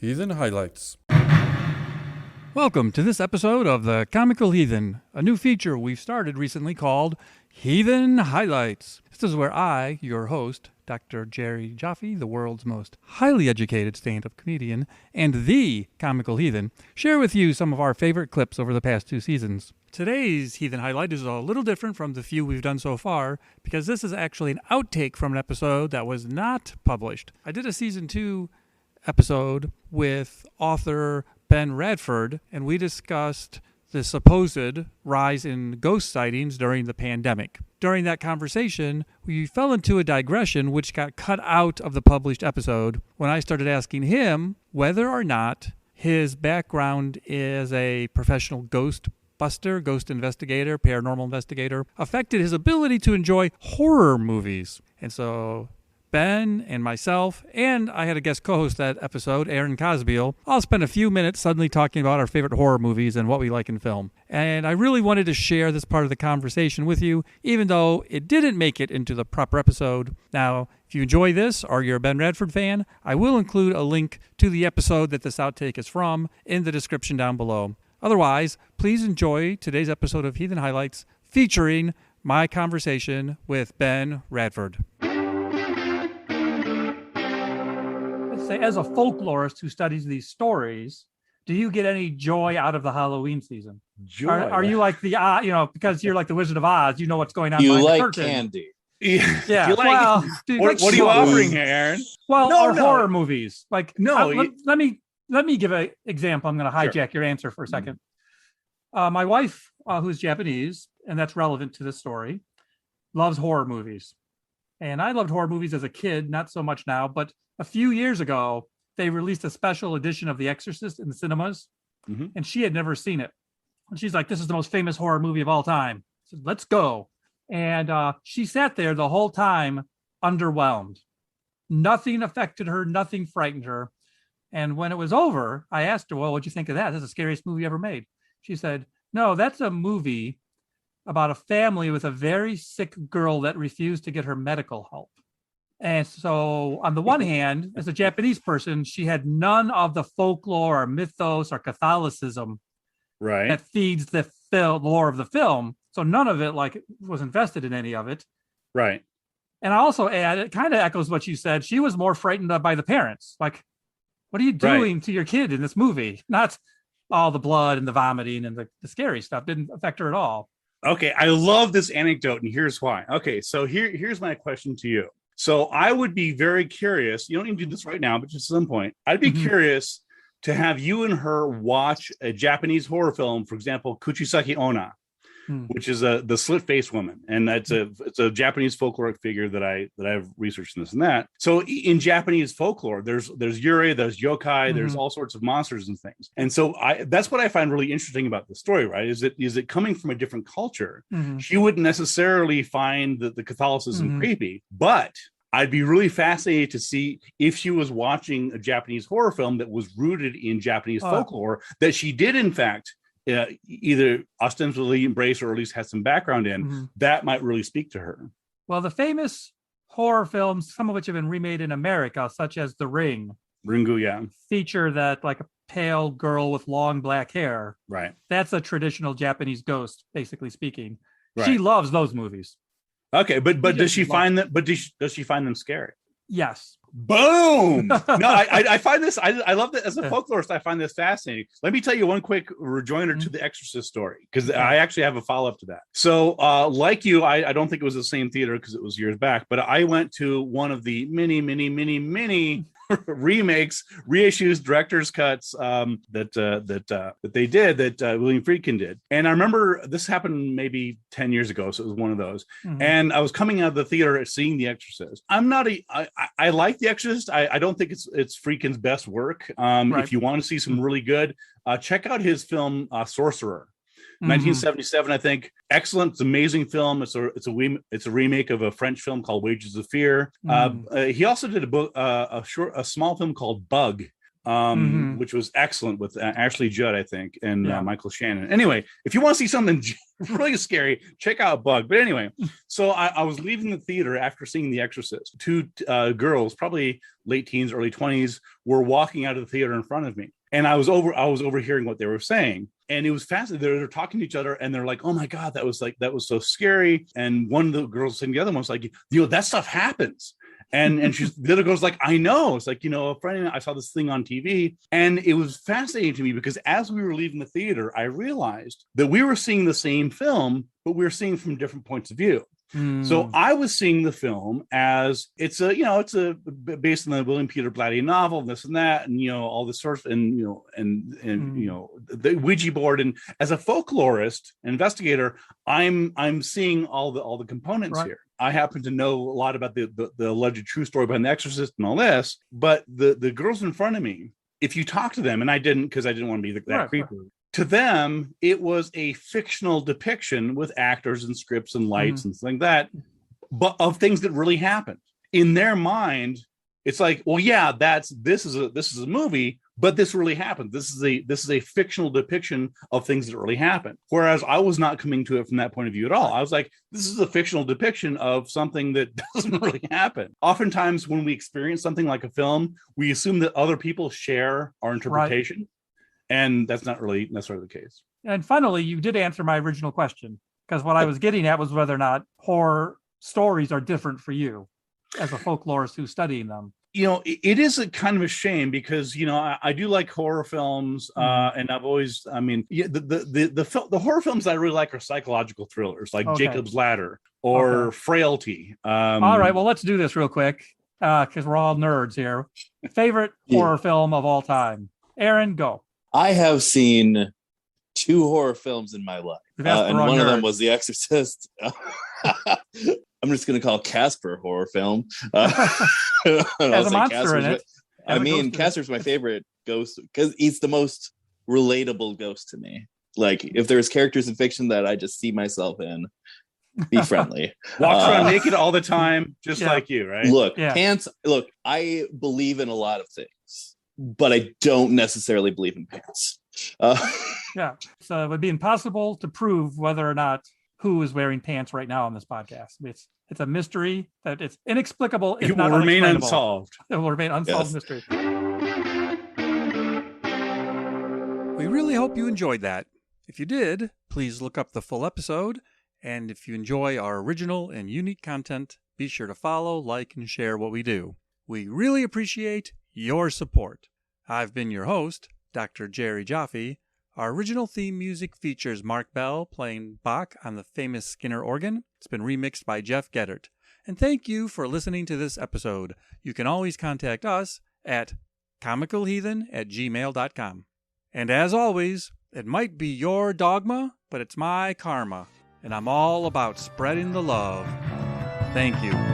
Heathen Highlights. Welcome to this episode of the Comical Heathen, a new feature we've started recently called Heathen Highlights. This is where I, your host, Dr. Jerry Jaffe, the world's most highly educated stand-up comedian, and the Comical Heathen, share with you some of our favorite clips over the past 2 seasons. Today's Heathen Highlight is a little different from the few we've done so far, because this is actually an outtake from an episode that was not published. I did a season 2 episode with author Ben Radford, and we discussed the supposed rise in ghost sightings during the pandemic. During that conversation, we fell into a digression which got cut out of the published episode when I started asking him whether or not his background as a professional ghost buster, ghost investigator, paranormal investigator, affected his ability to enjoy horror movies. And so Ben and myself, and I had a guest co-host that episode, Aaron Kozbial, all spent a few minutes suddenly talking about our favorite horror movies and what we like in film. And I really wanted to share this part of the conversation with you, even though it didn't make it into the proper episode. Now, if you enjoy this or you're a Ben Radford fan, I will include a link to the episode that this outtake is from in the description down below. Otherwise, please enjoy today's episode of Heathen Highlights featuring my conversation with Ben Radford. As a folklorist who studies these stories, do you get any joy out of the Halloween season? Joy? Are you like the, because you're like the Wizard of Oz, you know what's going on. You behind like the curtain. candy. Yeah. You like, well, dude, what are you offering here, Aaron? Well, No. horror movies. Like, No, let me give an example. I'm going to hijack your answer for a second. My wife, who's Japanese, and that's relevant to this story, loves horror movies. And I loved horror movies as a kid, not so much now, but a few years ago, they released a special edition of The Exorcist in the cinemas, and she had never seen it. And she's like, this is the most famous horror movie of all time. I said, let's go. And she sat there the whole time underwhelmed. Nothing affected her. Nothing frightened her. And when it was over, I asked her, well, what'd you think of that? That's the scariest movie ever made. She said, no, that's a movie about a family with a very sick girl that refused to get her medical help. And so on the one hand, as a Japanese person, she had none of the folklore or mythos or Catholicism that feeds the lore of the film. So none of it was invested in any of it. Right. And I also add, it kind of echoes what you said. She was more frightened by the parents. Like, what are you doing to your kid in this movie? Not all the blood and the vomiting and the scary stuff didn't affect her at all. Okay. I love this anecdote, and here's why. Okay. So here's my question to you. So I would be very curious. You don't need to do this right now, but just at some point, I'd be curious to have you and her watch a Japanese horror film, for example, Kuchisake Onna, which is the slit-faced woman, and it's a Japanese folkloric figure that I've researched in this and that. So in Japanese folklore, there's yuri, there's yokai, there's all sorts of monsters and things. And so that's what I find really interesting about the story, right? Is it coming from a different culture? She wouldn't necessarily find the Catholicism creepy, but I'd be really fascinated to see if she was watching a Japanese horror film that was rooted in Japanese folklore, that she did, in fact, either ostensibly embrace or at least has some background in. That might really speak to her. Well, the famous horror films, some of which have been remade in America, such as The Ring, Ringu, yeah, feature that like a pale girl with long black hair. Right. That's a traditional Japanese ghost, basically speaking. Right. She loves those movies. Okay, but does she find them? But does she find them scary? Yes. Boom! No, I find this. I love that as a folklorist. I find this fascinating. Let me tell you one quick rejoinder to the Exorcist story, because I actually have a follow up to that. So, like you, I don't think it was the same theater because it was years back, but I went to one of the many remakes, reissues, director's cuts that they did, that William Friedkin did. And I remember this happened maybe 10 years ago, so it was one of those. And I was coming out of the theater seeing The Exorcist. I like The Exorcist. I don't think it's Friedkin's best work. If you want to see some really good, check out his film Sorcerer. 1977, I think. Excellent. It's an amazing film. It's a remake of a French film called Wages of Fear. He also did a small film called Bug, which was excellent with Ashley Judd, I think, and Yeah. Michael Shannon. Anyway, if you want to see something really scary, check out Bug. But anyway, so I was leaving the theater after seeing The Exorcist. Two girls, probably late teens, early 20s, were walking out of the theater in front of me. And I was overhearing what they were saying. And it was fascinating. They're talking to each other and they're like, oh my God, that was so scary. And one of the girls saying the other one was like, that stuff happens. And the other girl's like, I know. It's like, a friend of mine, I saw this thing on TV. And it was fascinating to me because as we were leaving the theater, I realized that we were seeing the same film, but we were seeing from different points of view. So I was seeing the film as it's based on the William Peter Blatty novel, this and that, and all this sort of, and the Ouija board. And as a folklorist, investigator, I'm seeing all the components here. I happen to know a lot about the alleged true story behind The Exorcist and all this, but the girls in front of me, if you talk to them, and I didn't because I didn't want to be that creepy. To them, it was a fictional depiction with actors and scripts and lights and things like that, but of things that really happened. In their mind, it's like, well, yeah, this is a movie, but this really happened. This is a fictional depiction of things that really happened. Whereas I was not coming to it from that point of view at all. I was like, this is a fictional depiction of something that doesn't really happen. Oftentimes, when we experience something like a film, we assume that other people share our interpretation. Right. And that's not really necessarily the case. And finally, you did answer my original question, because what I was getting at was whether or not horror stories are different for you as a folklorist who's studying them. It is a kind of a shame because, I do like horror films and I've always, the horror films that I really like are psychological thrillers like Jacob's Ladder or Frailty. All right. Well, let's do this real quick because we're all nerds here. Favorite horror film of all time? Aaron, go. I have seen 2 horror films in my life, and one of them was The Exorcist. I'm just going to call Casper a horror film. Has a monster in it. Casper's my favorite ghost because he's the most relatable ghost to me. Like, if there's characters in fiction that I just see myself in, be friendly. Walks around naked all the time, just like you, right? Pants. Look, I believe in a lot of things, but I don't necessarily believe in pants. So it would be impossible to prove whether or not who is wearing pants right now on this podcast. It's a mystery that it's inexplicable. It will remain unsolved. It will remain unsolved mystery. We really hope you enjoyed that. If you did, please look up the full episode. And if you enjoy our original and unique content, be sure to follow, like, and share what we do. We really appreciate your support. I've been your host, Dr. Jerry Jaffe. Our original theme music features Mark Bell playing Bach on the famous Skinner organ. It's been remixed by Jeff Geddert. And thank you for listening to this episode. You can always contact us at comicalheathen@gmail.com. And as always, it might be your dogma, but it's my karma. And I'm all about spreading the love. Thank you.